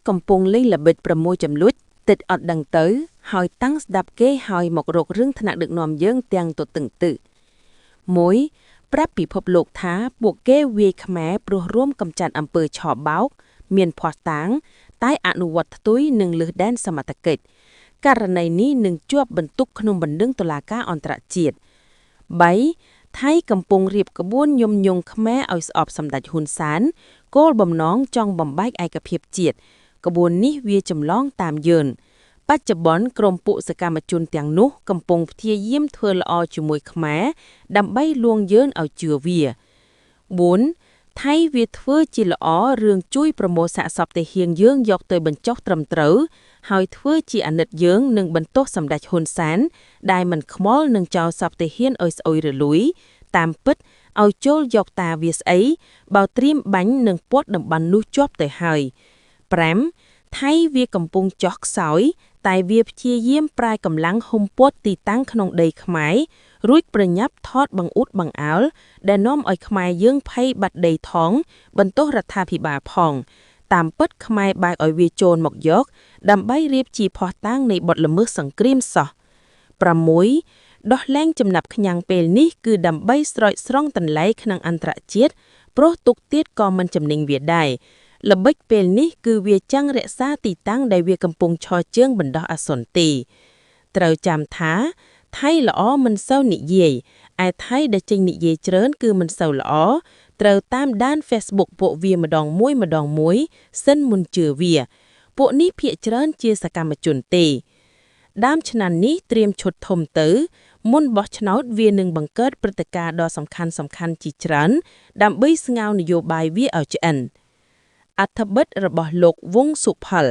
កំពុងលេងល្បិច6ចំនួនតិចអត់ដឹងទៅហើយតាំងស្ដាប់គេហើយមករករឿងថ្នាក់ដឹកនាំយើងទាំងទទឹងទៅ1ប្រាប់ពិភពលោកថាពួកគេវាយខ្មែរព្រោះរួមកំចាត់អំពើឆោបោកមានភ័ស្តុតាងតែអនុវត្តផ្ទុយនឹងលើសដែនសមត្ថកិច្ចករណីនេះនឹងជាប់បន្ទុកក្នុងបណ្ដឹងតុលាការអន្តរជាតិ3ថៃកំពុងរៀបក្បួនយំញងខ្មែរឲ្យស្អប់សម្ដេចហ៊ុនសែនគោលបំណងចង់បំបែកឯកភាពជាតិក្បួននេះវាចម្លងតាមយឺនបច្ចុប្បន្នក្រុមពួកសកម្មជនទាំងនោះកំពុងព្យាយាមធ្វើល្អជាមួយខ្មែរដើម្បីលួងយឺនឲ្យជឿវា4ថៃវាធ្វើជាល្អរឿងជួយប្រមូលសាកសពទាហានយើងយកទៅបញ្ចុះត្រឹមត្រូវហើយធ្វើជាអាណិតយើងនឹងបន្ទោសសម្ដេចហ៊ុនសែនដែលមិនខ្មល់នឹងចោលសពទាហានឲ្យស្អុយរលួយតាមពិតឲ្យចូលយកតាវាស្អីបើត្រៀមបាញ់នឹងពាត់តំបន់នោះជាប់ទៅហើយ5ថៃវាកំពុងចោះខ្សោយតែវាព្យាយាមប្រាយកម្លាំងហុំព័ទ្ធទីតាំងក្នុងដីខ្មែររួចប្រញាប់ថតបង្អួតបង្អោលដែលនាំឲ្យខ្មែរយើងភ័យបាត់ដីថងបន្ទោសរដ្ឋាភិបាលផងតាមពិតខ្មែរបែកឲ្យវាចូលមកយកដើម្បីរៀបជាភ័ស្តុតាងនៃបទល្មើសសង្គ្រាមសោះ6ដោះលែងចំណាប់ខ្ញាំងពេលនេះគឺដើម្បីស្រោចស្រង់តន្លែក្នុងអន្តរជាតិព្រោះទុកទៀតក៏មិនចំណេញវាដែរល្បិចពេលនេះគឺវាចាំងរក្សាទីតាំងដែលវាកំពុងឈរជើងបណ្ដោះអាសន្នទេត្រូវចាំថាថៃល្អមិនសូវនិយាយឯថៃដែលចេញនិយាយច្រើនគឺមិនសូវល្អត្រូវតាមដាន Facebook ពួកវាម្ដងមួយសិនមុនជឿវាពួកនេះភាគច្រើនជាសកម្មជនទេដើមឆ្នាំនេះត្រៀមឈុតធំទៅមុនបោះឆ្នោតវានឹងបង្កើតព្រឹត្តិការណ៍ដ៏សំខាន់ជាច្រើនដើម្បីស្ងោរនយោបាយវាឲ្យឆ្អិនអត្ថបទរបស់លោកវង្សសុផល